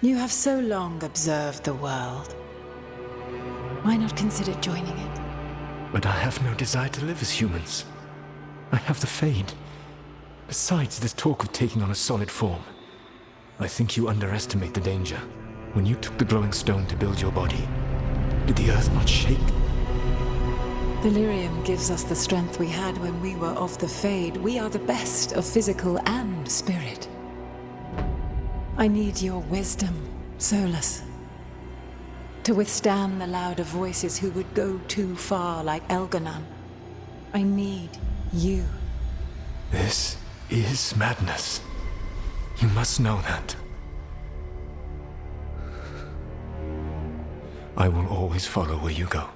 You have so long observed the world. Why not consider joining it? But I have no desire to live as humans. I have the Fade. Besides this talk of taking on a solid form, I think you underestimate the danger. When you took the glowing stone to build your body, did the earth not shake? Delirium gives us the strength we had when we were of the Fade. We are the best of physical and spirit. I need your wisdom, Solus, to withstand the louder voices who would go too far like Elganon. I need you. This is madness. You must know that. I will always follow where you go.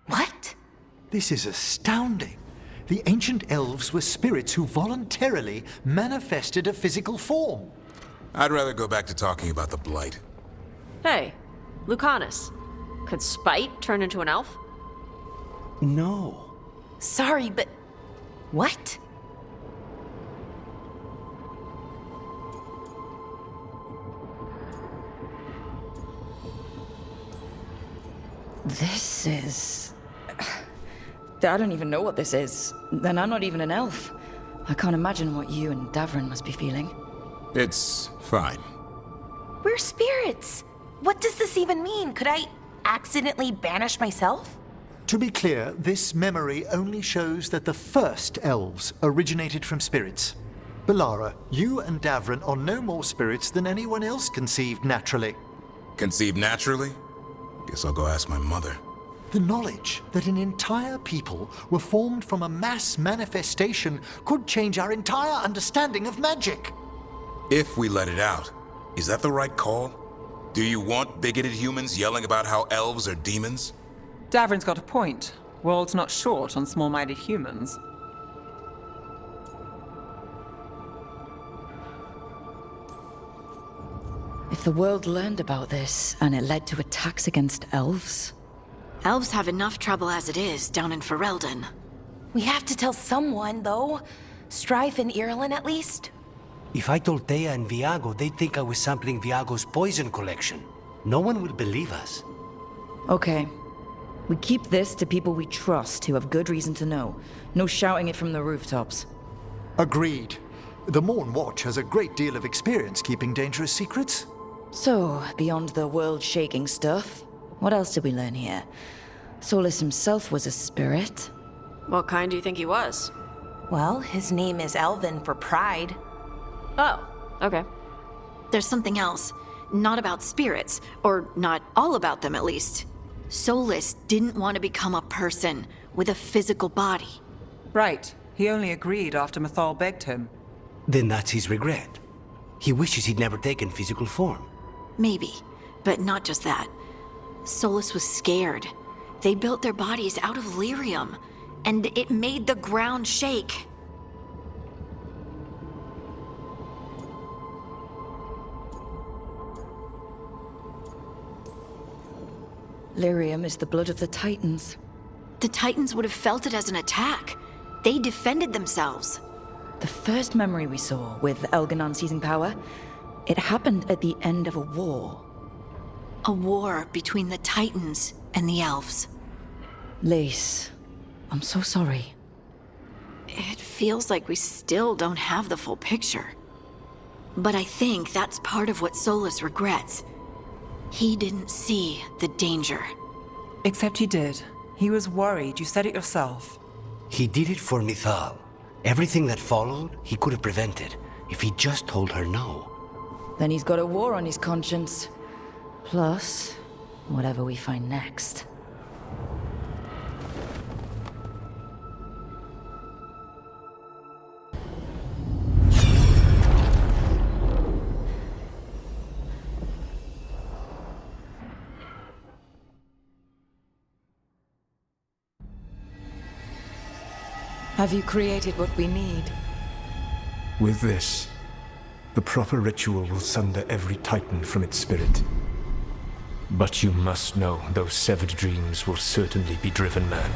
What? This is astounding. The ancient elves were spirits who voluntarily manifested a physical form. I'd rather go back to talking about the Blight. Hey, Lucanus. Could Spite turn into an elf? No. Sorry, but... what? This is... I don't even know what this is. Then I'm not even an elf. I can't imagine what you and Davrin must be feeling. It's fine. We're spirits. What does this even mean? Could I accidentally banish myself? To be clear, this memory only shows that the first elves originated from spirits. Belara, you and Davrin are no more spirits than anyone else conceived naturally. Conceived naturally? Guess I'll go ask my mother. The knowledge that an entire people were formed from a mass manifestation could change our entire understanding of magic. If we let it out, is that the right call? Do you want bigoted humans yelling about how elves are demons? Davrin's got a point. World's not short on small-minded humans. If the world learned about this, and it led to attacks against elves... Elves have enough trouble as it is down in Ferelden. We have to tell someone, though. Strife and Irulan, at least. If I told Thea and Viago, they'd think I was sampling Viago's poison collection. No one will believe us. Okay. We keep this to people we trust who have good reason to know. No shouting it from the rooftops. Agreed. The Morn Watch has a great deal of experience keeping dangerous secrets. So, beyond the world-shaking stuff, what else did we learn here? Solus himself was a spirit. What kind do you think he was? Well, his name is Elven for pride. Oh, okay. There's something else. Not about spirits, or not all about them at least. Solus didn't want to become a person with a physical body. Right. He only agreed after Mathal begged him. Then that's his regret. He wishes he'd never taken physical form. Maybe, but not just that. Solus was scared. They built their bodies out of lyrium, and it made the ground shake. Lyrium is the blood of the Titans. The Titans would have felt it as an attack. They defended themselves. The first memory we saw, with Elganon seizing power, it happened at the end of a war. A war between the Titans and the elves. Lace, I'm so sorry. It feels like we still don't have the full picture. But I think that's part of what Solus regrets. He didn't see the danger. Except he did. He was worried. You said it yourself. He did it for Mithal. Everything that followed, he could have prevented, if he just told her no. Then he's got a war on his conscience. Plus, whatever we find next. Have you created what we need? With this, the proper ritual will sunder every Titan from its spirit. But you must know those severed dreams will certainly be driven mad.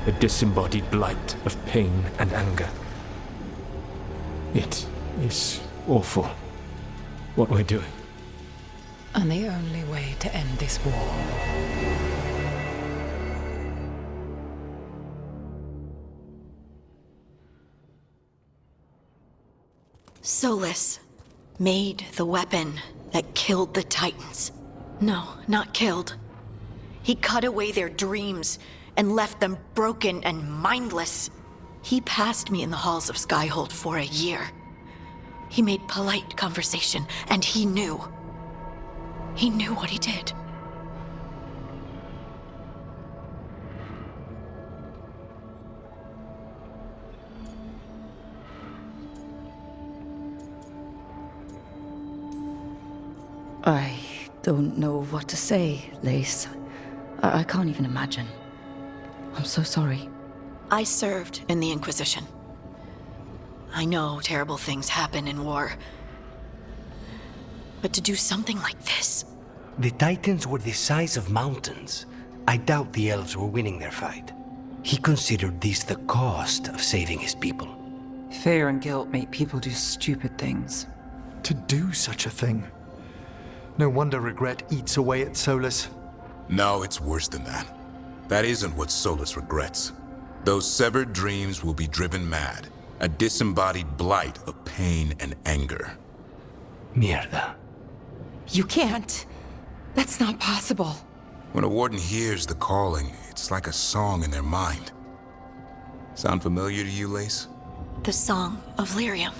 a disembodied blight of pain and anger. It is awful what we're doing. And the only way to end this war. Solus made the weapon that killed the Titans. No, not killed. He cut away their dreams and left them broken and mindless. He passed me in the halls of Skyhold for a year. He made polite conversation, and he knew. He knew what he did. I don't know what to say, Lace. I can't even imagine. I'm so sorry. I served in the Inquisition. I know terrible things happen in war. But to do something like this... The Titans were the size of mountains. I doubt the elves were winning their fight. He considered this the cost of saving his people. Fear and guilt make people do stupid things. To do such a thing. No wonder regret eats away at Solus. No, it's worse than that. That isn't what Solus regrets. Those severed dreams will be driven mad. A disembodied blight of pain and anger. Mierda. You can't. That's not possible. When a warden hears the calling, it's like a song in their mind. Sound familiar to you, Lace? The Song of Lyrium.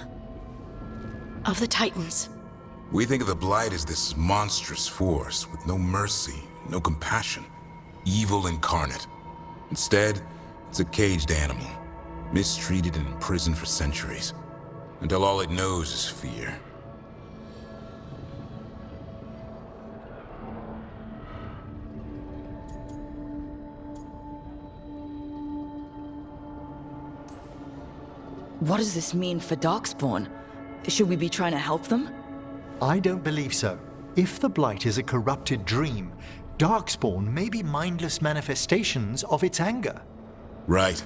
Of the Titans. We think of the Blight as this monstrous force with no mercy, no compassion. Evil incarnate. Instead, it's a caged animal. Mistreated and imprisoned for centuries. Until all it knows is fear. What does this mean for Darkspawn? Should we be trying to help them? I don't believe so. If the Blight is a corrupted dream, Darkspawn may be mindless manifestations of its anger. Right.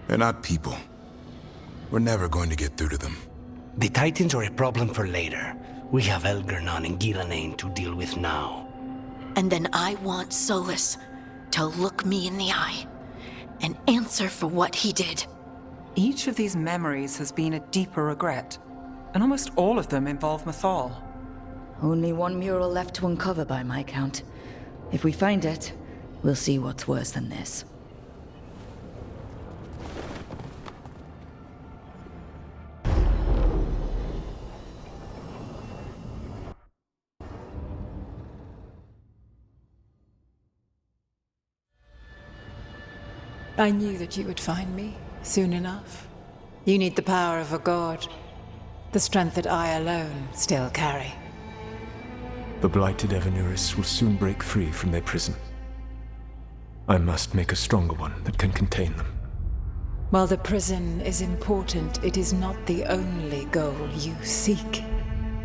They're not people. We're never going to get through to them. The Titans are a problem for later. We have Elgernon and Ghilanane to deal with now. And then I want Solus to look me in the eye and answer for what he did. Each of these memories has been a deeper regret, and almost all of them involve Mythal. Only one mural left to uncover by my count. If we find it, we'll see what's worse than this. I knew that you would find me soon enough. You need the power of a god. The strength that I alone still carry. The blighted Evanuris will soon break free from their prison. I must make a stronger one that can contain them. While the prison is important, it is not the only goal you seek.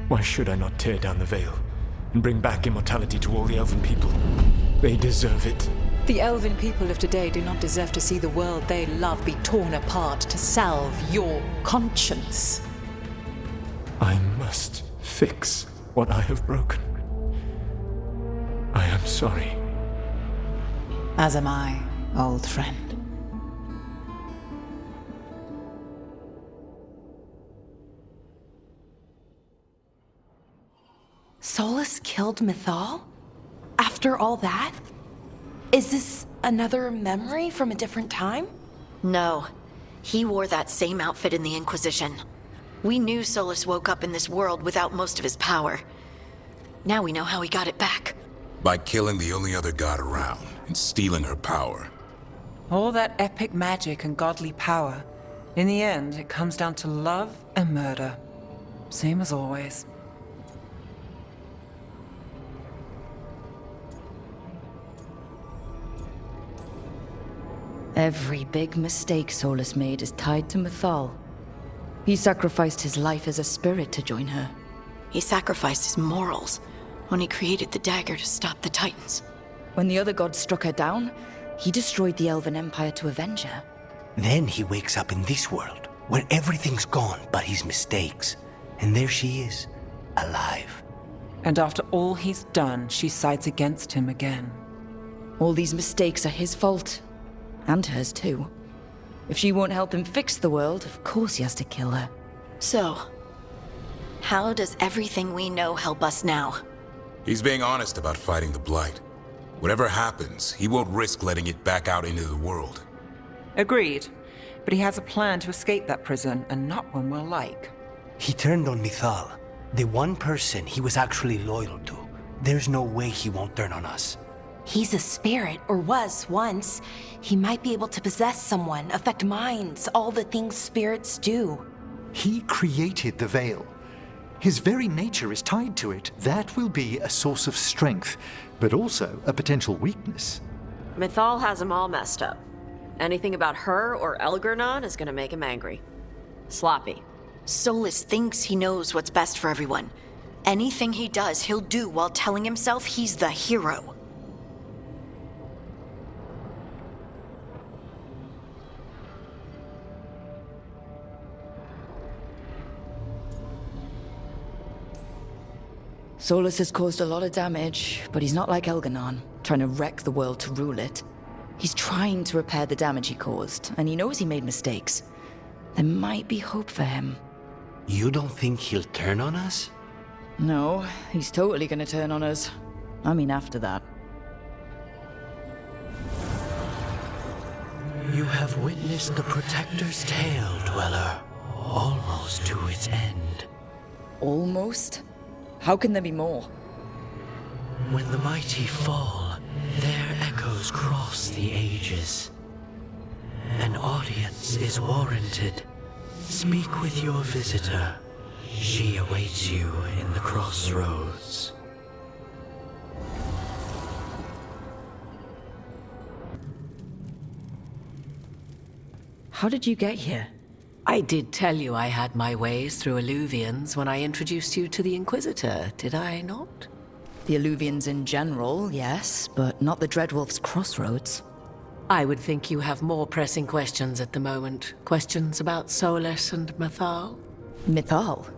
Why should I not tear down the veil and bring back immortality to all the Elven people? They deserve it. The Elven people of today do not deserve to see the world they love be torn apart to salve your conscience. I must fix what I have broken. I am sorry. As am I, old friend. Solus killed Mythal? After all that? Is this another memory from a different time? No. He wore that same outfit in the Inquisition. We knew Solus woke up in this world without most of his power. Now we know how he got it back. By killing the only other god around and stealing her power. All that epic magic and godly power. In the end, it comes down to love and murder. Same as always. Every big mistake Solus made is tied to Mythal. He sacrificed his life as a spirit to join her. He sacrificed his morals when he created the dagger to stop the Titans. When the other gods struck her down, He destroyed the Elven Empire to avenge her. Then he wakes up in this world, where everything's gone but his mistakes. And there she is, alive. And after all he's done, she sides against him again. All these mistakes are his fault. And hers too. If she won't help him fix the world, of course he has to kill her. So, how does everything we know help us now? He's being honest about fighting the Blight. Whatever happens, he won't risk letting it back out into the world. Agreed. But he has a plan to escape that prison, and not one we'll like. He turned on Mithal, the one person he was actually loyal to. There's no way he won't turn on us. He's a spirit, or was once. He might be able to possess someone, affect minds, all the things spirits do. He created the Veil. His very nature is tied to it. That will be a source of strength, but also a potential weakness. Mythal has him all messed up. Anything about her or Elgernon is gonna make him angry. Sloppy. Solus thinks he knows what's best for everyone. Anything he does, he'll do while telling himself he's the hero. Solus has caused a lot of damage, but he's not like Elgernon, trying to wreck the world to rule it. He's trying to repair the damage he caused, and he knows he made mistakes. There might be hope for him. You don't think he'll turn on us? No, he's totally gonna turn on us. I mean, after that. You have witnessed the Protector's tale, Dweller, almost to its end. Almost? How can there be more? When the mighty fall, their echoes cross the ages. An audience is warranted. Speak with your visitor. She awaits you in the crossroads. How did you get here? I did tell you I had my ways through Illuvians when I introduced you to the Inquisitor, did I not? The Illuvians in general, yes, but not the Dreadwolf's crossroads. I would think you have more pressing questions at the moment. Questions about Solus and Mythal? Mythal?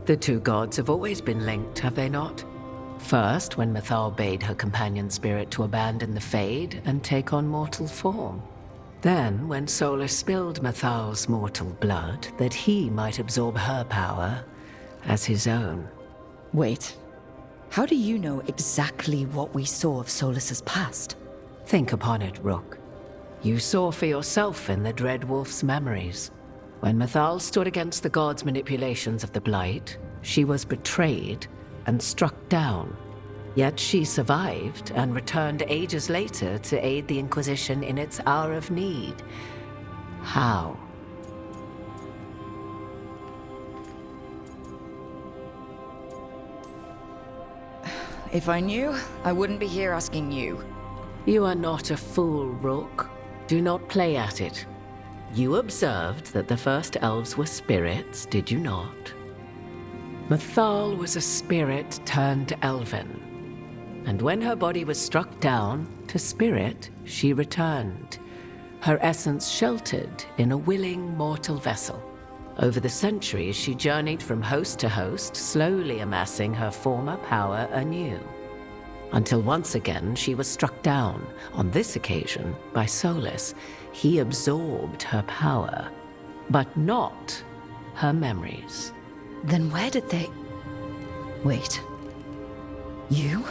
The two gods have always been linked, have they not? First, when Mythal bade her companion spirit to abandon the Fade and take on mortal form. Then, when Solus spilled Mythal's mortal blood, that he might absorb her power as his own. Wait. How do you know exactly what we saw of Solus's past? Think upon it, Rook. You saw for yourself in the Dreadwolf's memories. When Mythal stood against the gods' manipulations of the Blight, she was betrayed and struck down. Yet she survived and returned ages later to aid the Inquisition in its hour of need. How? If I knew, I wouldn't be here asking you. You are not a fool, Rook. Do not play at it. You observed that the first elves were spirits, did you not? Mythal was a spirit turned elven. And when her body was struck down, to spirit, she returned. Her essence sheltered in a willing mortal vessel. Over the centuries, she journeyed from host to host, slowly amassing her former power anew. Until once again, she was struck down, on this occasion, by Solus. He absorbed her power, but not her memories. Then where did they... Wait. You?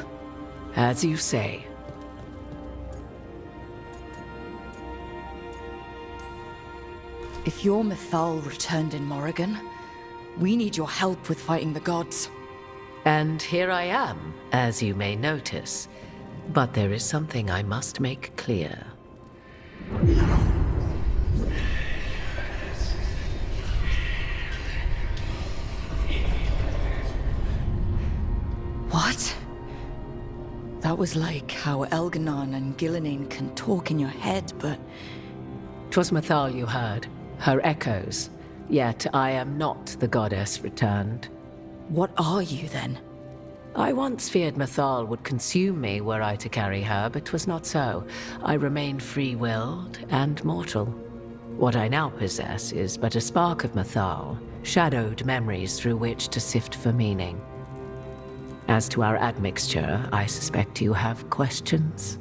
As you say. If your Mythal returned in Morrigan, we need your help with fighting the gods. And here I am, as you may notice. But there is something I must make clear. What? That was like how Elgernon and Gillenane can talk in your head, but... 'Twas Mythal you heard, her echoes. Yet I am not the goddess returned. What are you, then? I once feared Mythal would consume me were I to carry her, but 'twas not so. I remain free-willed and mortal. What I now possess is but a spark of Mythal, shadowed memories through which to sift for meaning. As to our admixture, I suspect you have questions.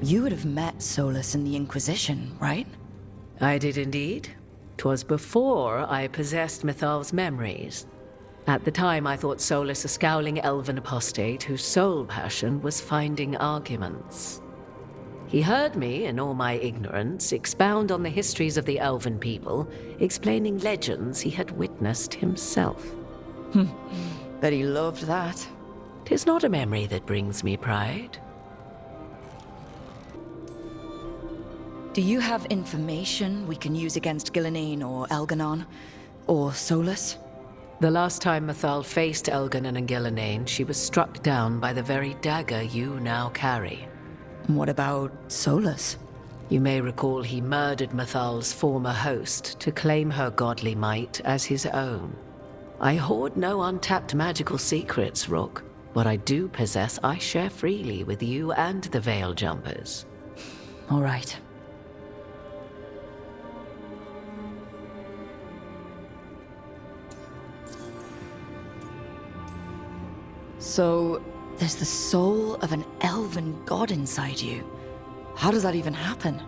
You would have met Solus in the Inquisition, right? I did indeed. 'Twas before I possessed Mythal's memories. At the time, I thought Solus a scowling elven apostate whose sole passion was finding arguments. He heard me, in all my ignorance, expound on the histories of the elven people, explaining legends he had witnessed himself. Bet he loved that. 'Tis not a memory that brings me pride. Do you have information we can use against Gillenane or Elganon? Or Solus? The last time Mythal faced Elganon and Gillenane, she was struck down by the very dagger you now carry. What about Solus? You may recall he murdered Mythal's former host to claim her godly might as his own. I hoard no untapped magical secrets, Rook. What I do possess, I share freely with you and the Veil Jumpers. All right. So, there's the soul of an elven god inside you. How does that even happen?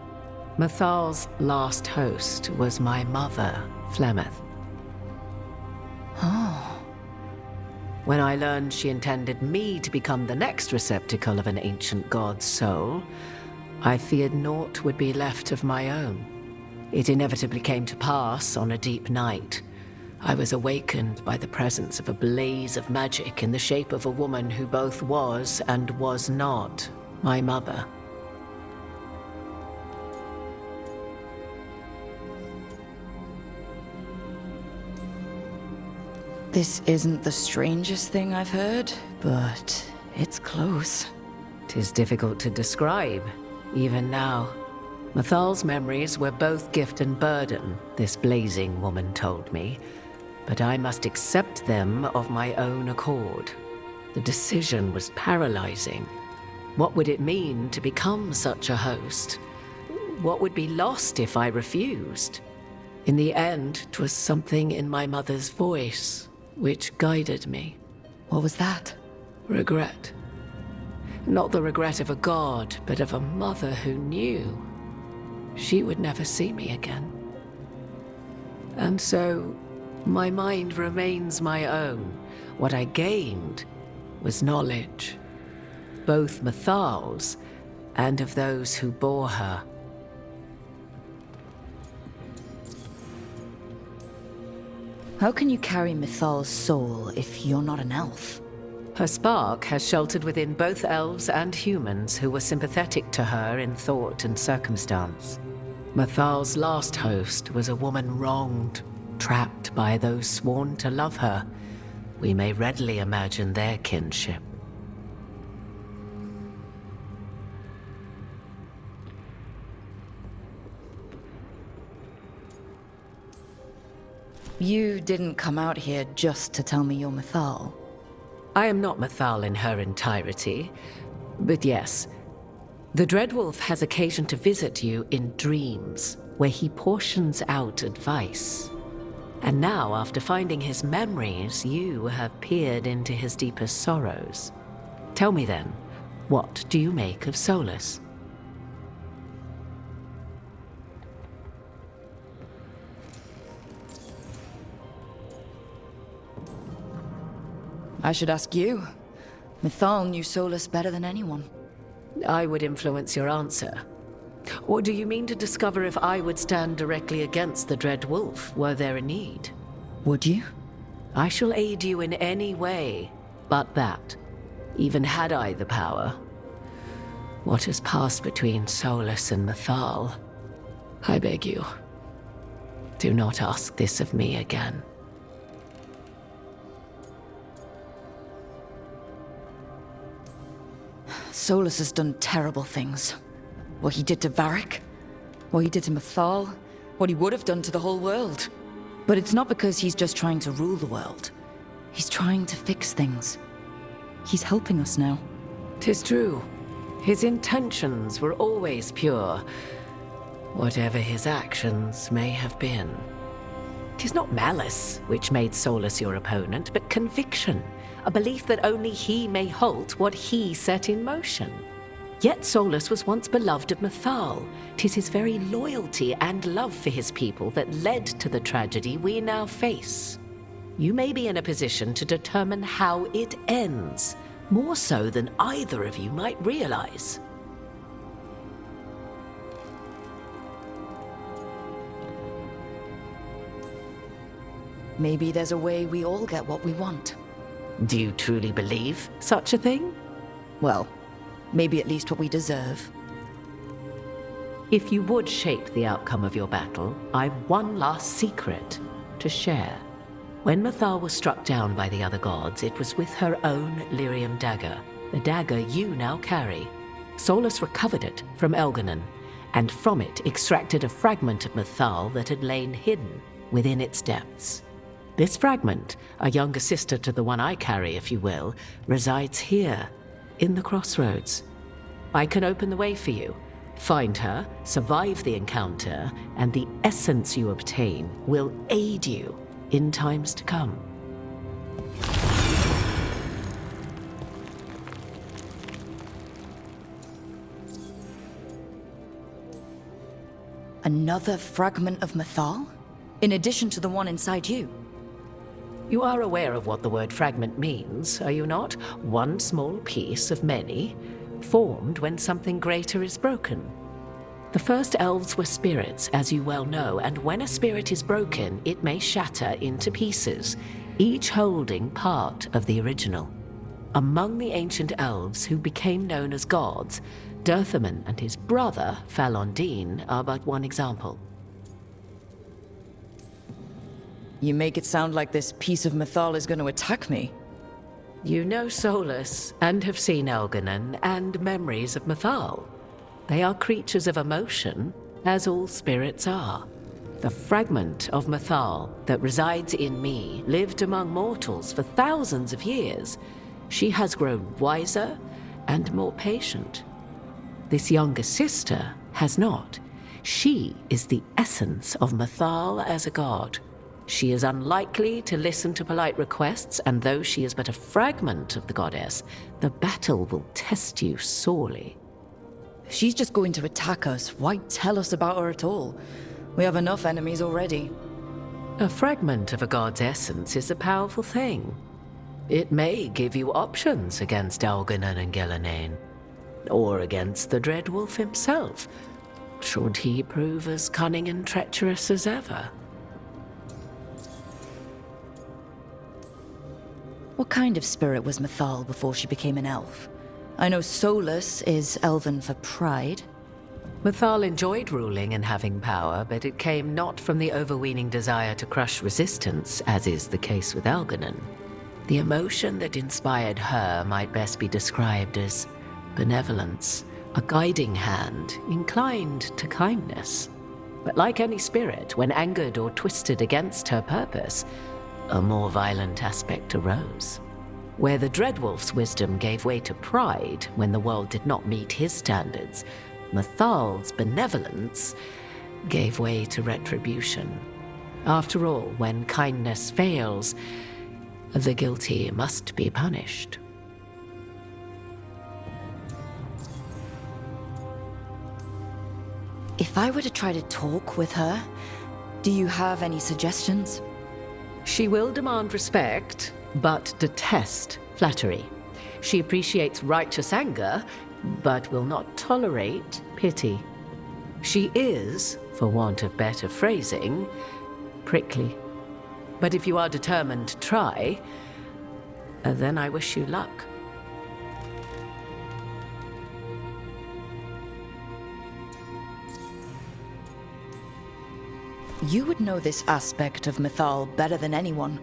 Mythal's last host was my mother, Flemeth. Oh. When I learned she intended me to become the next receptacle of an ancient god's soul, I feared naught would be left of my own. It inevitably came to pass on a deep night. I was awakened by the presence of a blaze of magic in the shape of a woman who both was and was not my mother. This isn't the strangest thing I've heard, but it's close. 'Tis difficult to describe, even now. Mythal's memories were both gift and burden, this blazing woman told me. But I must accept them of my own accord. The decision was paralyzing. What would it mean to become such a host? What would be lost if I refused? In the end, 'twas something in my mother's voice which guided me. What was that? Regret. Not the regret of a god, but of a mother who knew she would never see me again. And so, my mind remains my own. What I gained was knowledge, both Mythal's and of those who bore her. How can you carry Mythal's soul if you're not an elf? Her spark has sheltered within both elves and humans who were sympathetic to her in thought and circumstance. Mythal's last host was a woman wronged, trapped by those sworn to love her. We may readily imagine their kinship. You didn't come out here just to tell me you're Mythal. I am not Mythal in her entirety, but yes, the Dreadwolf has occasion to visit you in dreams, where he portions out advice. And now, after finding his memories, you have peered into his deepest sorrows. Tell me then, what do you make of Solus? I should ask you. Mythal knew Solus better than anyone. I would influence your answer. Or do you mean to discover if I would stand directly against the Dread Wolf were there a need? Would you? I shall aid you in any way but that, even had I the power. What has passed between Solus and Mythal? I beg you, do not ask this of me again. Solus has done terrible things. What he did to Varric, what he did to Mythal, What he would have done to the whole world. But it's not because he's just trying to rule the world. He's trying to fix things. He's helping us now. 'Tis true. His intentions were always pure, whatever his actions may have been. 'Tis not malice which made Solus your opponent, but conviction, a belief that only he may halt what he set in motion. Yet Solus was once beloved of Mythal. 'Tis his very loyalty and love for his people that led to the tragedy we now face. You may be in a position to determine how it ends, more so than either of you might realize. Maybe there's a way we all get what we want. Do you truly believe such a thing? Well, maybe at least what we deserve. If you would shape the outcome of your battle, I've one last secret to share. When Mythal was struck down by the other gods, it was with her own lyrium dagger, the dagger you now carry. Solus recovered it from Elganon, and from it extracted a fragment of Mythal that had lain hidden within its depths. This fragment, a younger sister to the one I carry, if you will, resides here, in the crossroads. I can open the way for you. Find her, survive the encounter, and the essence you obtain will aid you in times to come. Another fragment of Mythal? In addition to the one inside you? You are aware of what the word fragment means, are you not? One small piece of many, formed when something greater is broken. The first elves were spirits, as you well know, and when a spirit is broken, it may shatter into pieces, each holding part of the original. Among the ancient elves who became known as gods, Dirthaman and his brother, Falondine, are but one example. You make it sound like this piece of Mythal is going to attack me. You know Solus, and have seen Elganon, and memories of Mythal. They are creatures of emotion, as all spirits are. The fragment of Mythal that resides in me lived among mortals for thousands of years. She has grown wiser and more patient. This younger sister has not. She is the essence of Mythal as a god. She is unlikely to listen to polite requests, and though she is but a fragment of the goddess, the battle will test you sorely. If she's just going to attack us, why tell us about her at all? We have enough enemies already. A fragment of a god's essence is a powerful thing. It may give you options against Elganon and Ghilanane, or against the Dread Wolf himself, should he prove as cunning and treacherous as ever. What kind of spirit was Mythal before she became an elf? I know Solus is elven for pride. Mythal enjoyed ruling and having power, but it came not from the overweening desire to crush resistance, as is the case with Elganon. The emotion that inspired her might best be described as benevolence, a guiding hand inclined to kindness. But like any spirit, when angered or twisted against her purpose, a more violent aspect arose. Where the Dreadwolf's wisdom gave way to pride when the world did not meet his standards, Mythal's benevolence gave way to retribution. After all, when kindness fails, the guilty must be punished. If I were to try to talk with her, do you have any suggestions? She will demand respect, but detest flattery. She appreciates righteous anger, but will not tolerate pity. She is, for want of better phrasing, prickly. But if you are determined to try, then I wish you luck. You would know this aspect of Mythal better than anyone.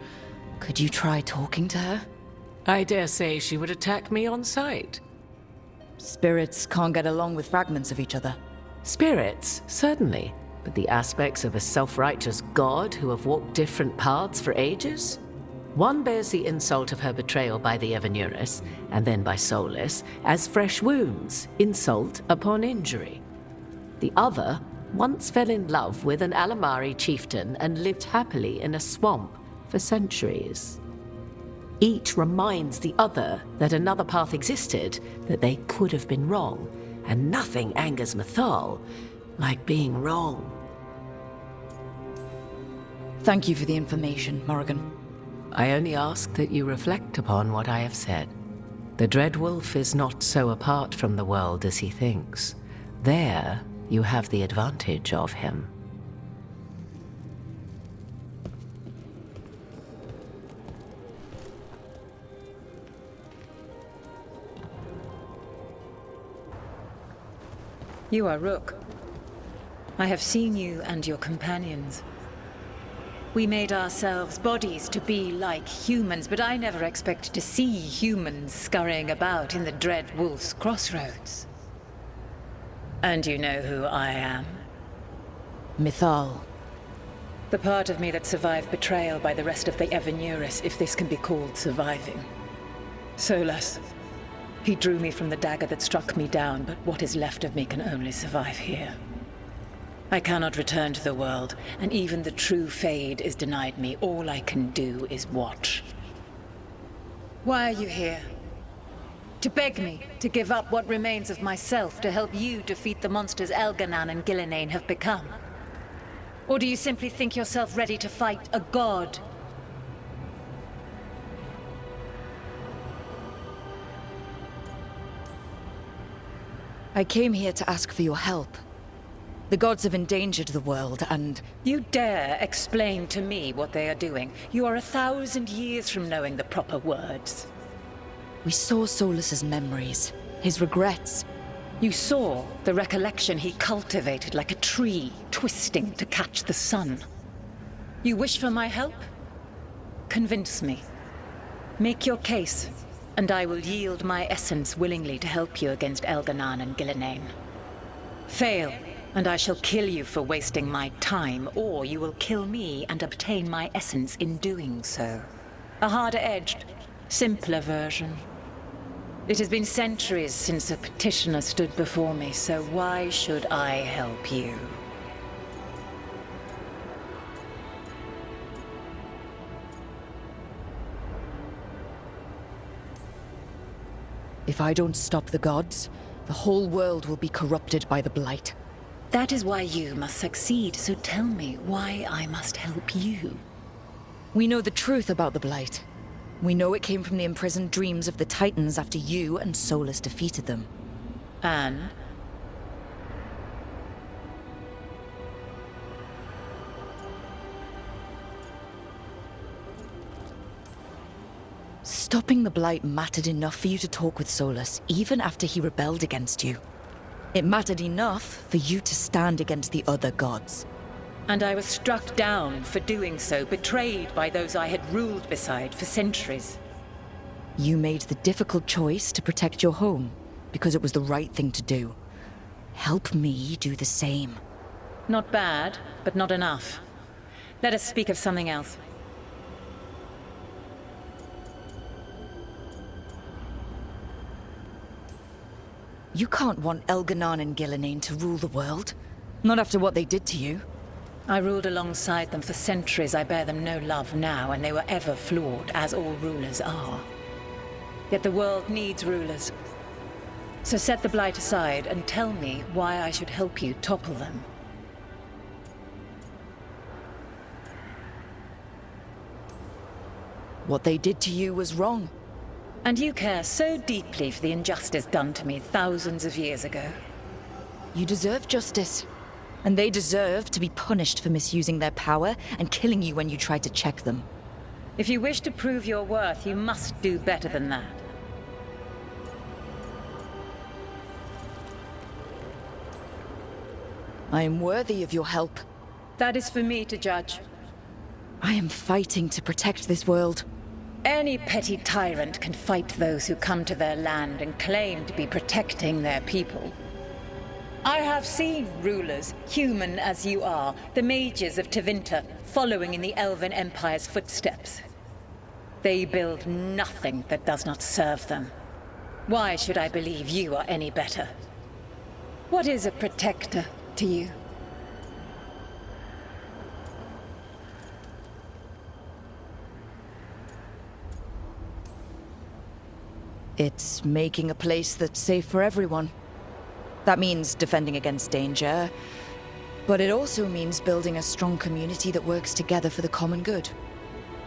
Could you try talking to her? I dare say she would attack me on sight. Spirits can't get along with fragments of each other. Spirits, certainly. But the aspects of a self-righteous god who have walked different paths for ages? One bears the insult of her betrayal by the Evanuris, and then by Solus, as fresh wounds, insult upon injury. The other once fell in love with an Alamari chieftain and lived happily in a swamp for centuries. Each reminds the other that another path existed, that they could have been wrong, and nothing angers Mythal like being wrong. Thank you for the information, Morrigan. I only ask that you reflect upon what I have said. The Dreadwolf is not so apart from the world as he thinks. There, you have the advantage of him. You are Rook. I have seen you and your companions. We made ourselves bodies to be like humans, but I never expected to see humans scurrying about in the Dread Wolf's crossroads. And you know who I am? Mythal. The part of me that survived betrayal by the rest of the Evanuris, if this can be called surviving. Solus. He drew me from the dagger that struck me down, but what is left of me can only survive here. I cannot return to the world, and even the true Fade is denied me. All I can do is watch. Why are you here? To beg me to give up what remains of myself to help you defeat the monsters Elganan and Gillenane have become? Or do you simply think yourself ready to fight a god? I came here to ask for your help. The gods have endangered the world, and... You dare explain to me what they are doing? You are 1,000 years from knowing the proper words. We saw Solus's memories, his regrets. You saw the recollection he cultivated like a tree, twisting to catch the sun. You wish for my help? Convince me. Make your case, and I will yield my essence willingly to help you against Elganan and Gillenane. Fail, and I shall kill you for wasting my time, or you will kill me and obtain my essence in doing so. A harder-edged, simpler version. It has been centuries since a petitioner stood before me, so why should I help you? If I don't stop the gods, the whole world will be corrupted by the Blight. That is why you must succeed, so tell me why I must help you. We know the truth about the Blight. We know it came from the imprisoned dreams of the Titans after you and Solus defeated them. And? Stopping the Blight mattered enough for you to talk with Solus, even after he rebelled against you. It mattered enough for you to stand against the other gods. And I was struck down for doing so, betrayed by those I had ruled beside for centuries. You made the difficult choice to protect your home, because it was the right thing to do. Help me do the same. Not bad, but not enough. Let us speak of something else. You can't want Elganan and Gillenane to rule the world. Not after what they did to you. I ruled alongside them for centuries. I bear them no love now, and they were ever flawed, as all rulers are. Yet the world needs rulers. So set the Blight aside and tell me why I should help you topple them. What they did to you was wrong. And you care so deeply for the injustice done to me thousands of years ago. You deserve justice. And they deserve to be punished for misusing their power and killing you when you tried to check them. If you wish to prove your worth, you must do better than that. I am worthy of your help. That is for me to judge. I am fighting to protect this world. Any petty tyrant can fight those who come to their land and claim to be protecting their people. I have seen rulers, human as you are, the mages of Tevinter, following in the Elven Empire's footsteps. They build nothing that does not serve them. Why should I believe you are any better? What is a protector to you? It's making a place that's safe for everyone. That means defending against danger, but it also means building a strong community that works together for the common good.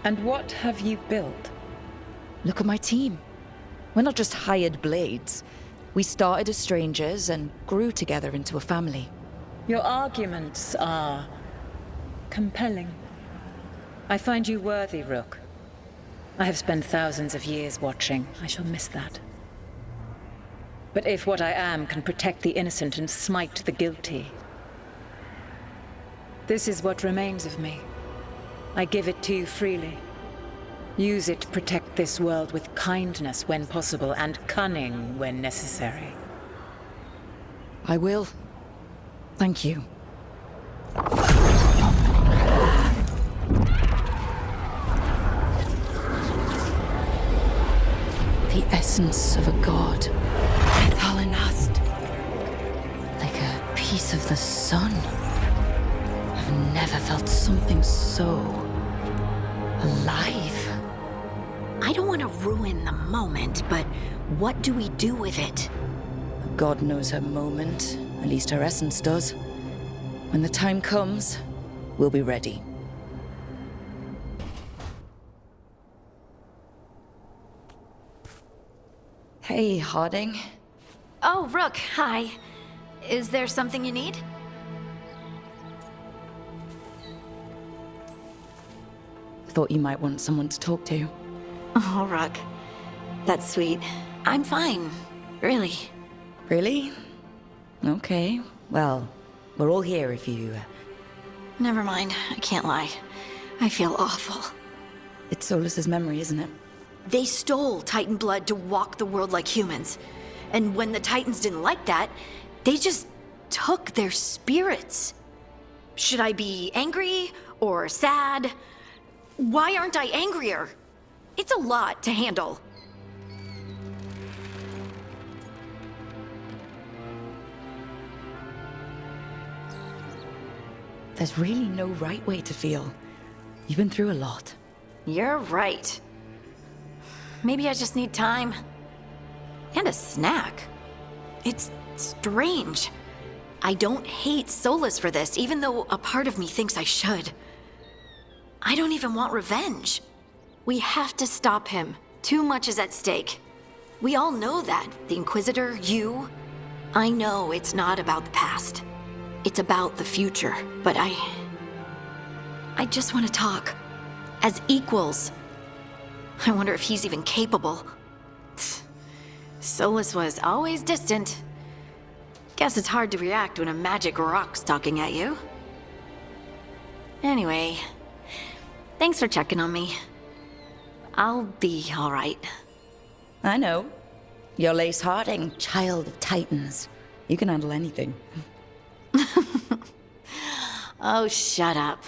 And what have you built? Look at my team. We're not just hired blades. We started as strangers and grew together into a family. Your arguments are compelling. I find you worthy, Rook. I have spent thousands of years watching. I shall miss that. But if what I am can protect the innocent and smite the guilty, this is what remains of me. I give it to you freely. Use it to protect this world with kindness when possible and cunning when necessary. I will. Thank you. The essence of a god. Thalanast. Like a piece of the sun. I've never felt something so alive. I don't want to ruin the moment, but what do we do with it? God knows her moment. At least her essence does. When the time comes, we'll be ready. Hey, Harding. Oh, Rook, hi. Is there something you need? Thought you might want someone to talk to. Oh, Rook. That's sweet. I'm fine. Really. Really? Okay. Well, we're all here if you... Never mind. I can't lie. I feel awful. It's Solus's memory, isn't it? They stole Titan blood to walk the world like humans. And when the Titans didn't like that, they just took their spirits. Should I be angry or sad? Why aren't I angrier? It's a lot to handle. There's really no right way to feel. You've been through a lot. You're right. Maybe I just need time. And a snack. It's strange. I don't hate Solus for this, even though a part of me thinks I should. I don't even want revenge. We have to stop him. Too much is at stake. We all know that. The Inquisitor, you. I know it's not about the past. It's about the future. But I just want to talk. As equals. I wonder if he's even capable. Solus was always distant. Guess it's hard to react when a magic rock's talking at you. Anyway, thanks for checking on me. I'll be all right. I know. You're Lace Harding, child of Titans. You can handle anything. Oh, shut up.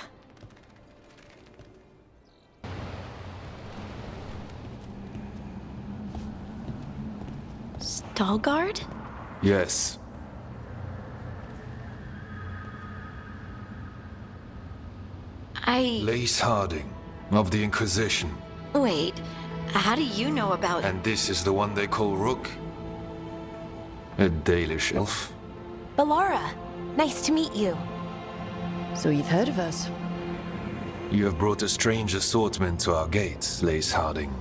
Veilguard? Yes. Lace Harding, of the Inquisition. Wait, how do you know about... And this is the one they call Rook? A Dalish elf? Bellara, nice to meet you. So you've heard of us? You have brought a strange assortment to our gates, Lace Harding.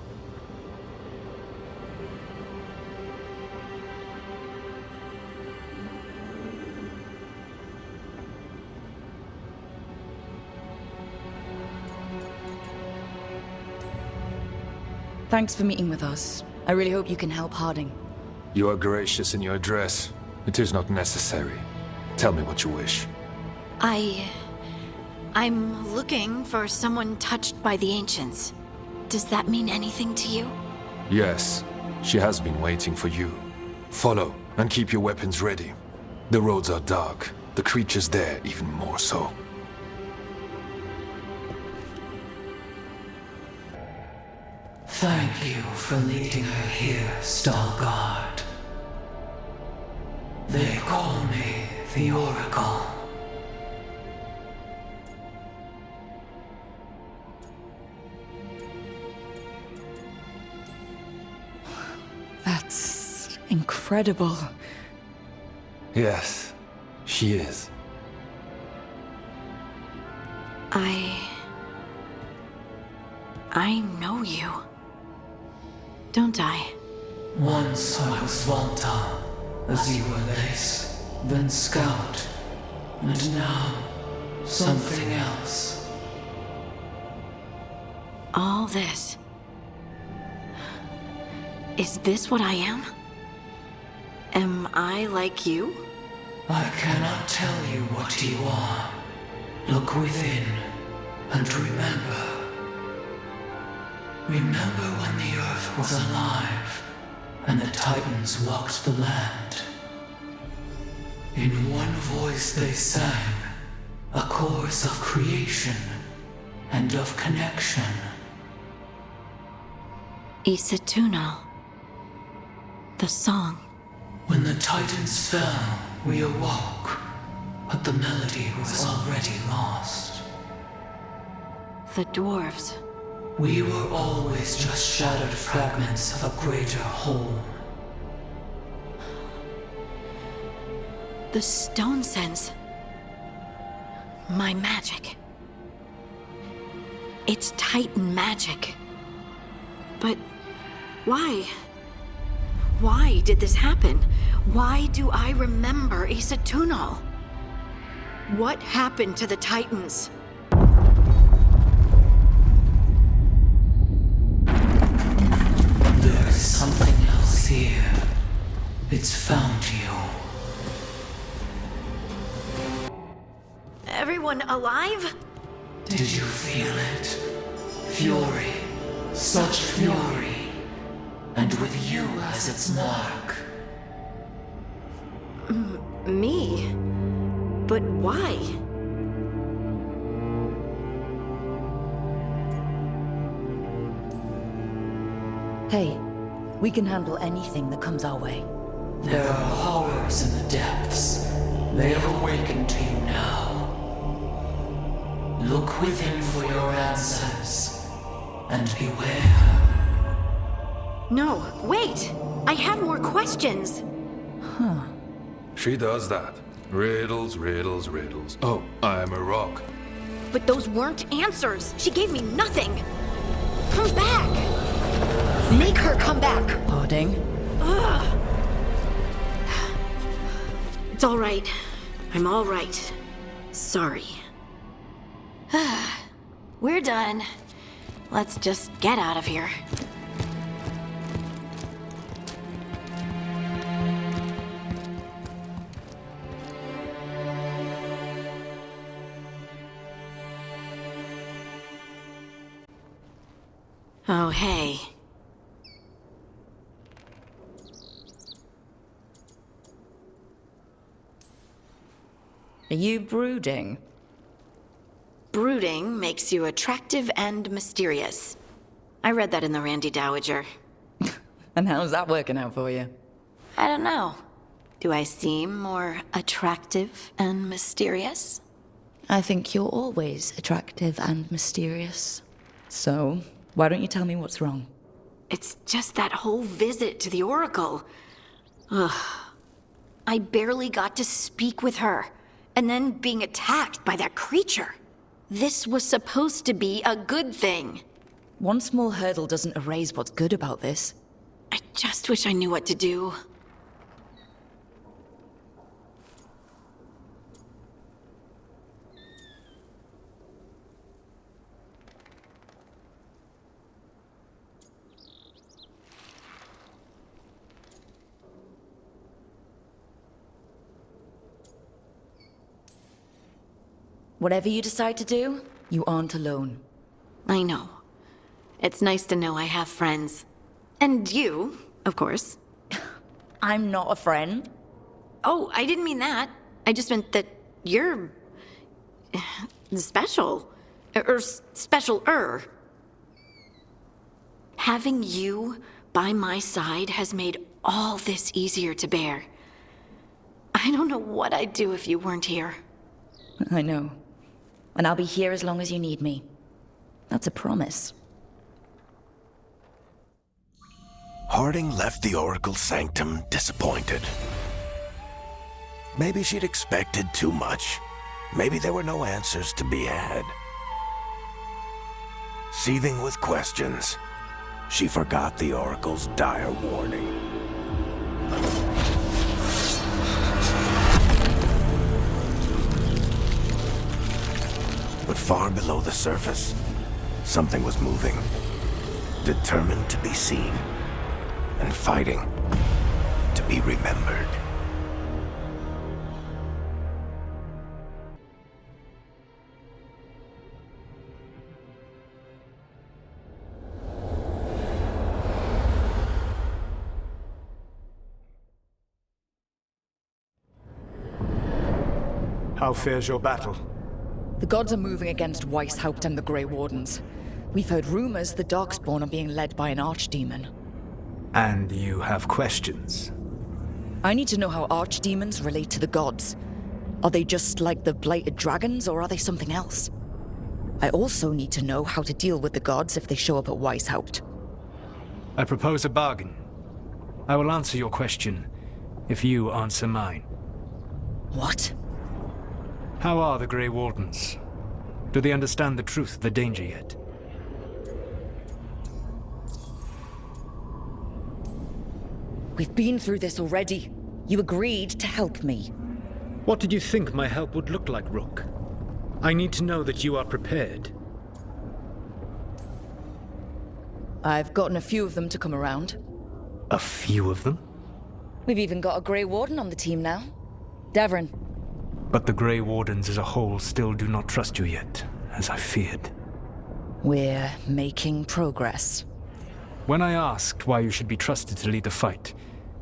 Thanks for meeting with us. I really hope you can help Harding. You are gracious in your address. It is not necessary. Tell me what you wish. I'm looking for someone touched by the Ancients. Does that mean anything to you? Yes, she has been waiting for you. Follow, and keep your weapons ready. The roads are dark. The creatures there even more so. Thank you for leading her here, Veilguard. They call me the Oracle. That's incredible. Yes, she is. I know you. Don't I? Once I was Volta, as you were Lace, then Scout, and now something else. All this. Is this what I am? Am I like you? I cannot tell you what you are. Look within, and remember. Remember when the Earth was alive, and the Titans walked the land. In one voice they sang, a chorus of creation and of connection. Isatunal. The song. When the Titans fell, we awoke, but the melody was already lost. The dwarves. We were always just shattered fragments of a greater whole. The stone sense. My magic. It's Titan magic. But why? Why did this happen? Why do I remember Isatunal? What happened to the Titans? There is something else here. It's found you. Everyone alive? Did you feel it? Fury. Such fury. And with you as its mark. Me? But why? Hey, we can handle anything that comes our way. There are horrors in the depths. They have awakened to you now. Look within for your answers. And beware. No, wait! I have more questions! Huh. She does that. Riddles, riddles, riddles. Oh, I'm a rock. But those weren't answers! She gave me nothing! Come back! Make her come back! Harding? Ugh. It's all right. I'm all right. Sorry. We're done. Let's just get out of here. Oh, hey. Are you brooding? Brooding makes you attractive and mysterious. I read that in the Randy Dowager. And how's that working out for you? I don't know. Do I seem more attractive and mysterious? I think you're always attractive and mysterious. So, why don't you tell me what's wrong? It's just that whole visit to the Oracle. Ugh. I barely got to speak with her, and then being attacked by that creature. This was supposed to be a good thing. One small hurdle doesn't erase what's good about this. I just wish I knew what to do. Whatever you decide to do, you aren't alone. I know. It's nice to know I have friends. And you, of course. I'm not a friend. Oh, I didn't mean that. I just meant that you're... special. Or special-er. Having you by my side has made all this easier to bear. I don't know what I'd do if you weren't here. I know. And I'll be here as long as you need me. That's a promise. Harding left the Oracle Sanctum disappointed. Maybe she'd expected too much. Maybe there were no answers to be had. Seething with questions, she forgot the Oracle's dire warning. But far below the surface, something was moving, determined to be seen, and fighting to be remembered. How fares your battle? The gods are moving against Weishaupt and the Grey Wardens. We've heard rumors the Darkspawn are being led by an archdemon. And you have questions? I need to know how archdemons relate to the gods. Are they just like the blighted dragons, or are they something else? I also need to know how to deal with the gods if they show up at Weishaupt. I propose a bargain. I will answer your question if you answer mine. What? How are the Grey Wardens? Do they understand the truth of the danger yet? We've been through this already. You agreed to help me. What did you think my help would look like, Rook? I need to know that you are prepared. I've gotten a few of them to come around. A few of them? We've even got a Grey Warden on the team now. Davrin. But the Grey Wardens as a whole still do not trust you yet, as I feared. We're making progress. When I asked why you should be trusted to lead the fight,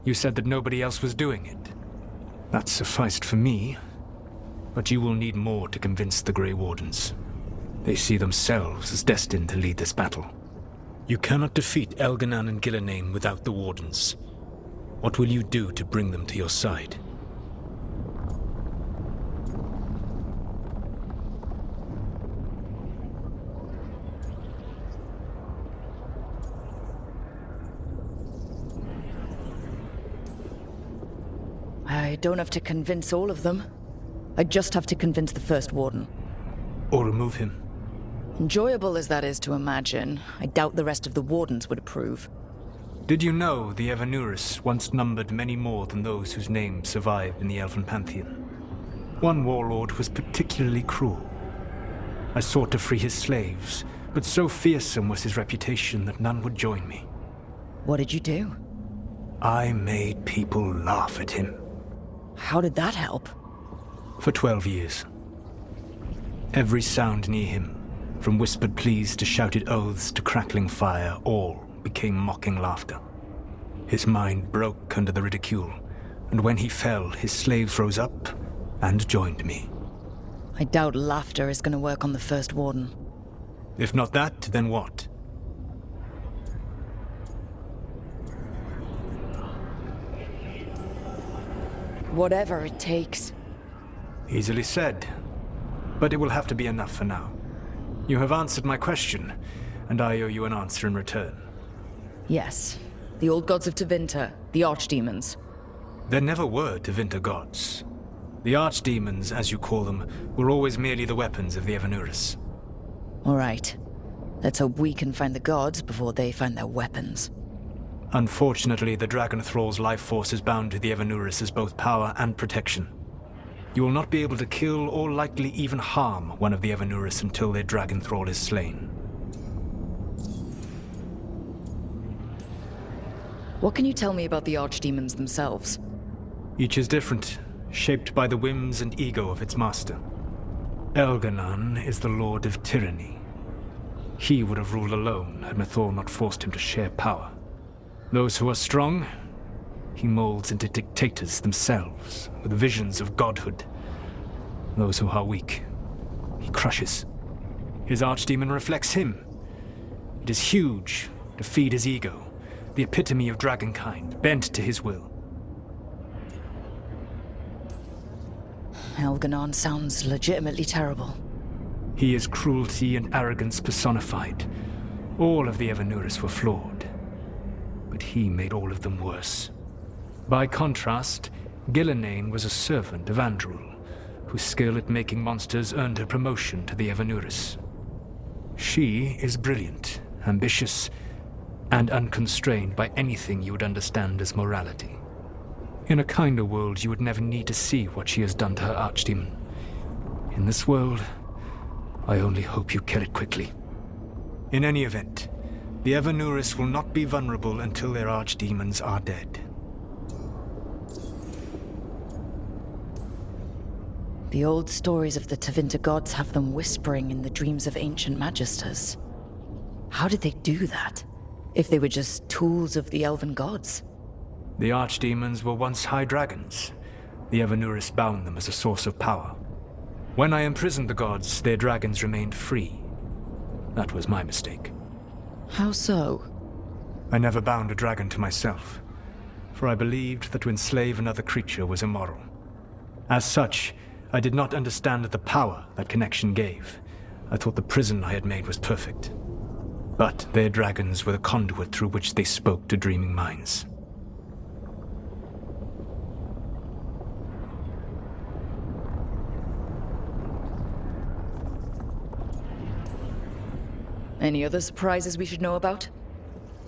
you said that nobody else was doing it. That sufficed for me, but you will need more to convince the Grey Wardens. They see themselves as destined to lead this battle. You cannot defeat Elganan and Gillenane without the Wardens. What will you do to bring them to your side? I don't have to convince all of them. I just have to convince the First Warden. Or remove him. Enjoyable as that is to imagine, I doubt the rest of the Wardens would approve. Did you know the Evanuris once numbered many more than those whose names survive in the Elven Pantheon? One warlord was particularly cruel. I sought to free his slaves, but so fearsome was his reputation that none would join me. What did you do? I made people laugh at him. How did that help? For 12 years. Every sound near him, from whispered pleas to shouted oaths to crackling fire, all became mocking laughter. His mind broke under the ridicule, and when he fell, his slaves rose up and joined me. I doubt laughter is going to work on the First Warden. If not that, then what? Whatever it takes. Easily said, but it will have to be enough for now. You have answered my question, and I owe you an answer in return. Yes. The old gods of Tevinter, the archdemons. There never were Tevinter gods. The archdemons, as you call them, were always merely the weapons of the Evanuris. All right. Let's hope we can find the gods before they find their weapons. Unfortunately, the Dragon Thrall's life force is bound to the Evanuris as both power and protection. You will not be able to kill or likely even harm one of the Evanuris until their Dragon Thrall is slain. What can you tell me about the archdemons themselves? Each is different, shaped by the whims and ego of its master. Elganan is the Lord of Tyranny. He would have ruled alone had Mythal not forced him to share power. Those who are strong he molds into dictators themselves, with visions of godhood. Those who are weak, he crushes. His archdemon reflects him. It is huge, to feed his ego, the epitome of dragonkind, bent to his will. Elganon sounds legitimately terrible. He is cruelty and arrogance personified. All of the Evanuris were flawed, but he made all of them worse. By contrast, Gillenane was a servant of Andrul, whose skill at making monsters earned her promotion to the Evanuris. She is brilliant, ambitious, and unconstrained by anything you would understand as morality. In a kinder world, you would never need to see what she has done to her archdemon. In this world, I only hope you kill it quickly. In any event, the Evanuris will not be vulnerable until their archdemons are dead. The old stories of the Tevinter gods have them whispering in the dreams of ancient magisters. How did they do that, if they were just tools of the elven gods? The archdemons were once high dragons. The Evanuris bound them as a source of power. When I imprisoned the gods, their dragons remained free. That was my mistake. How so? I never bound a dragon to myself, for I believed that to enslave another creature was immoral. As such, I did not understand the power that connection gave. I thought the prison I had made was perfect. But their dragons were the conduit through which they spoke to dreaming minds. Any other surprises we should know about?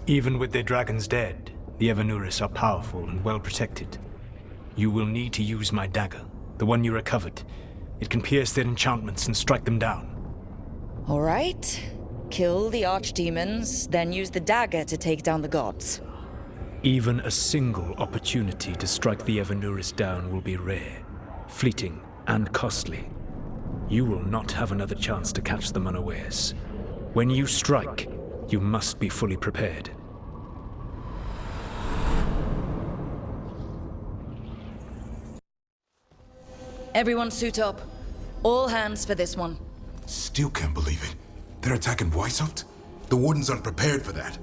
Even with their dragons dead, the Evanuris are powerful and well protected. You will need to use my dagger, the one you recovered. It can pierce their enchantments and strike them down. All right. Kill the archdemons, then use the dagger to take down the gods. Even a single opportunity to strike the Evanuris down will be rare, fleeting, and costly. You will not have another chance to catch them unawares. When you strike, you must be fully prepared. Everyone suit up. All hands for this one. Still can't believe it. They're attacking Weishaupt? The Wardens aren't prepared for that.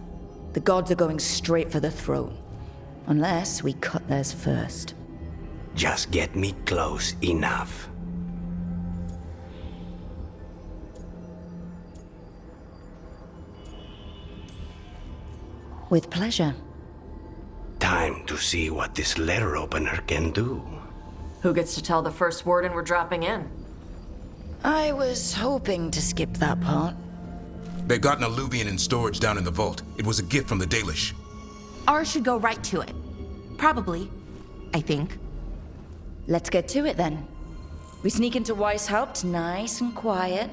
The gods are going straight for the throne. Unless we cut theirs first. Just get me close enough. With pleasure. Time to see what this letter opener can do. Who gets to tell the first warden we're dropping in? I was hoping to skip that part. They've got an alluvian in storage down in the vault. It was a gift from the Dalish. Ours should go right to it. Probably. I think. Let's get to it then. We sneak into Weishaupt nice and quiet.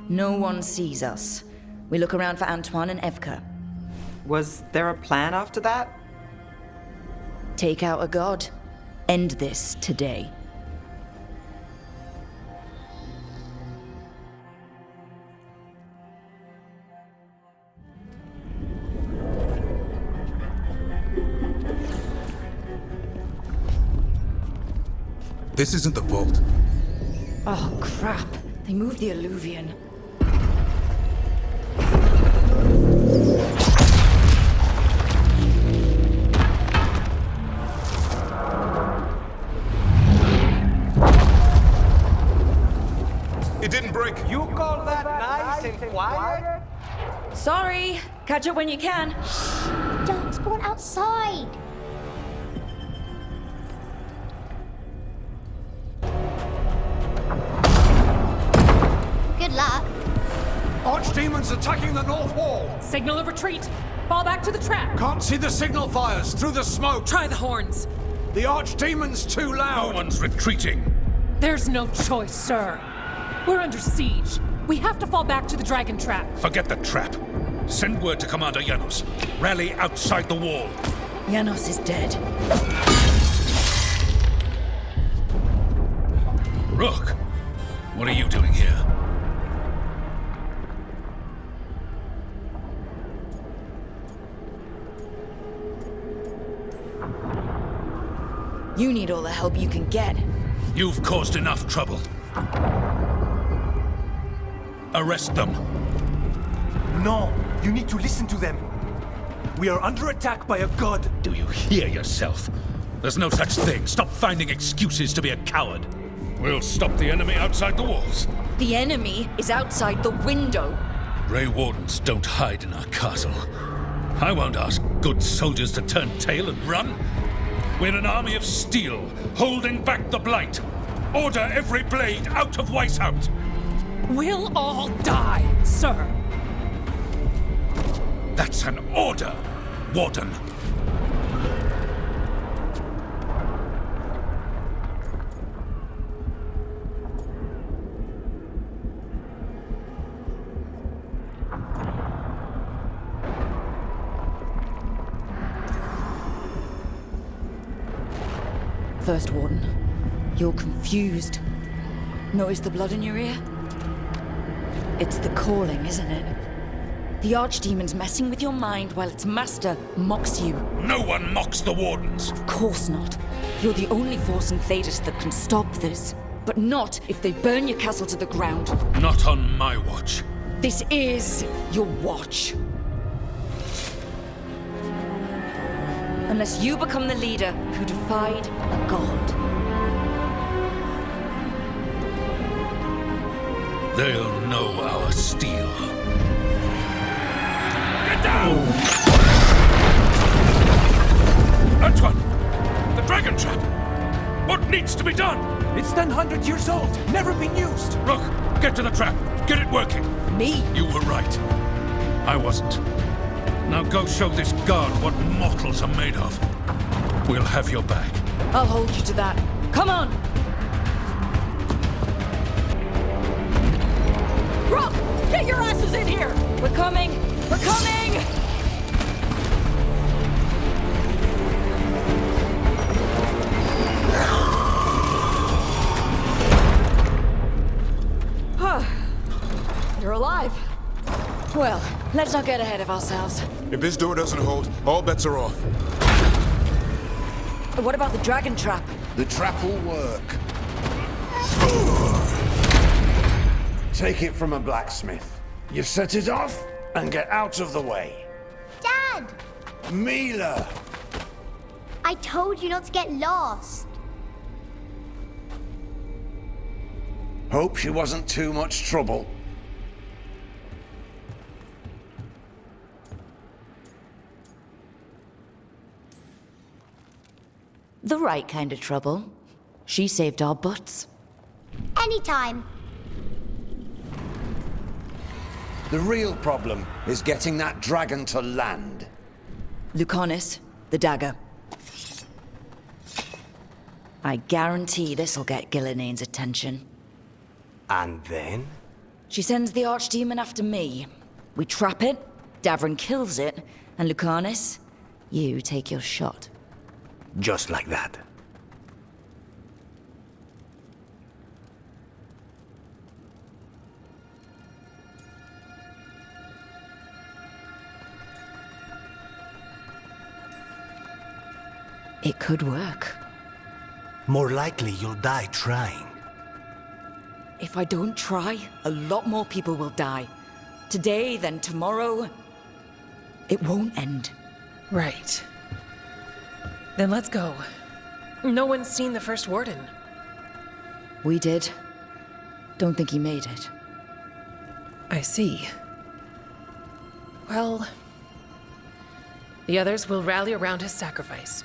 No one sees us. We look around for Antoine and Evka. Was there a plan after that? Take out a god. End this today. This isn't the vault. Oh, crap. They moved the alluvian. It didn't break. You call that nice and quiet? Sorry. Catch it when you can. Don't spawn outside. Good luck. Archdemons attacking the north wall. Signal of retreat. Fall back to the trap. Can't see the signal fires through the smoke. Try the horns. The Archdemon's too loud. No one's retreating. There's no choice, sir. We're under siege. We have to fall back to the dragon trap. Forget the trap. Send word to Commander Janos. Rally outside the wall. Janos is dead. Rook, what are you doing here? You need all the help you can get. You've caused enough trouble. Arrest them. No, you need to listen to them. We are under attack by a god. Do you hear yourself? There's no such thing. Stop finding excuses to be a coward. We'll stop the enemy outside the walls. The enemy is outside the window. Grey Wardens don't hide in our castle. I won't ask good soldiers to turn tail and run. We're an army of steel, holding back the blight. Order every blade out of Weishaupt. We'll all die, sir. That's an order, Warden. First Warden, you're confused. Notice the blood in your ear? It's the calling, isn't it? The Archdemon's messing with your mind while its master mocks you. No one mocks the Wardens. Of course not. You're the only force in Thedas that can stop this. But not if they burn your castle to the ground. Not on my watch. This is your watch. Unless you become the leader who defied a god. They'll know our steel. Get down! Antoine! The dragon trap! What needs to be done? It's 100 years old, never been used. Look, get to the trap. Get it working. Me? You were right. I wasn't. Now go show this guard what mortals are made of. We'll have your back. I'll hold you to that. Come on! Rob, get your asses in here! We're coming! We're coming! You're alive. Well, let's not get ahead of ourselves. If this door doesn't hold, all bets are off. What about the dragon trap? The trap will work. Take it from a blacksmith. You set it off and get out of the way. Dad! Mila! I told you not to get lost. Hope she wasn't too much trouble. The right kind of trouble. She saved our butts. Anytime. The real problem is getting that dragon to land. Lucanis, the dagger. I guarantee this'll get Gillinea's attention. And then? She sends the Archdemon after me. We trap it, Davrin kills it, and Lucanis, you take your shot. Just like that. It could work. More likely you'll die trying. If I don't try, a lot more people will die. Today, then tomorrow. It won't end. Right. Then let's go. No one's seen the first warden. We did. Don't think he made it. I see. Well, the others will rally around his sacrifice.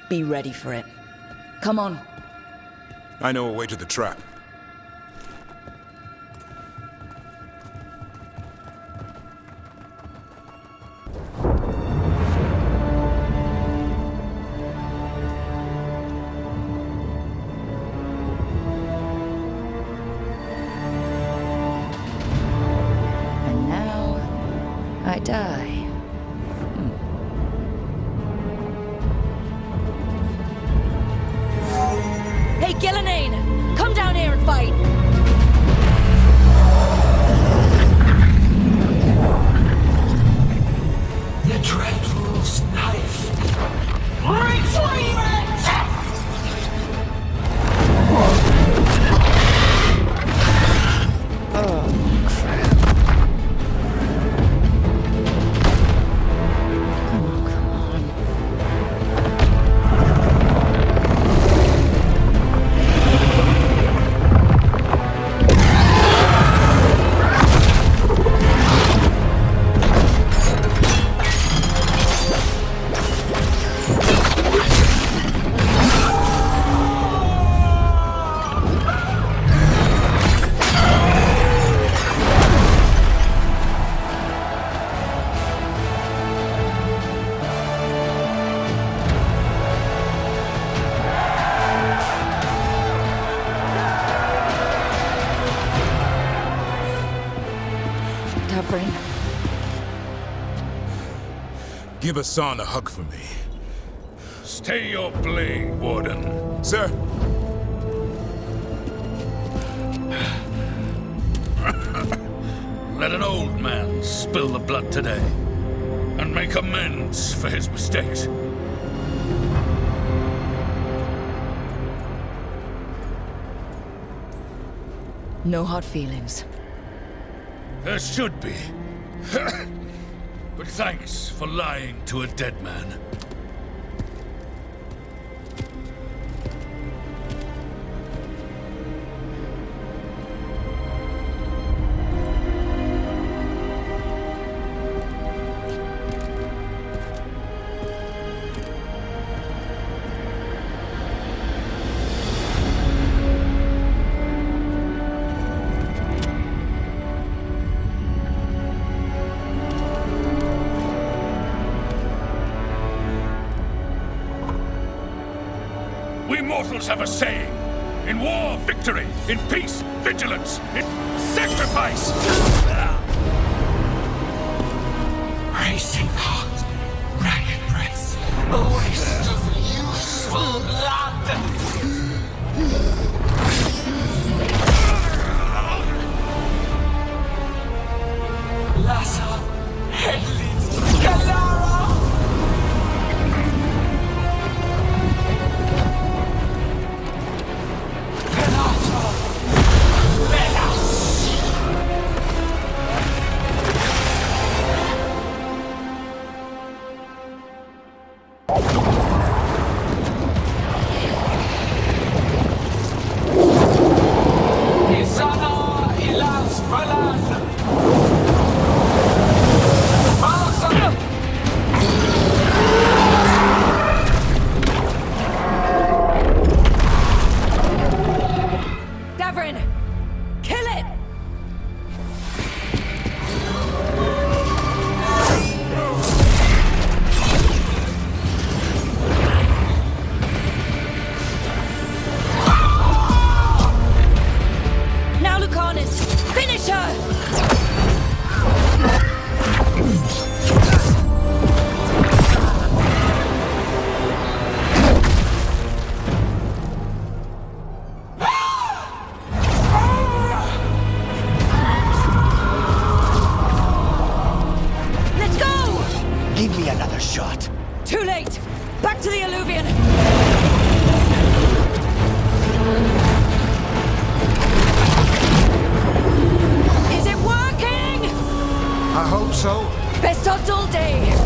Be ready for it. Come on. I know a way to the trap. And now, I die. Hey, Gillinane! Come down here and fight! The Dreadful's knife. Retrieve it! Give Hassan a hug for me. Stay your blade, Warden. Sir. Let an old man spill the blood today, and make amends for his mistakes. No hard feelings. There should be. But thanks for lying to a dead man. We mortals have a saying. In war, victory. In peace, vigilance. In sacrifice. Racing heart, ragged breath, a waste of useful blood. Lassa, Hedley, Galara. Give me another shot. Too late! Back to the Alluvion! Is it working? I hope so. Best odds all day!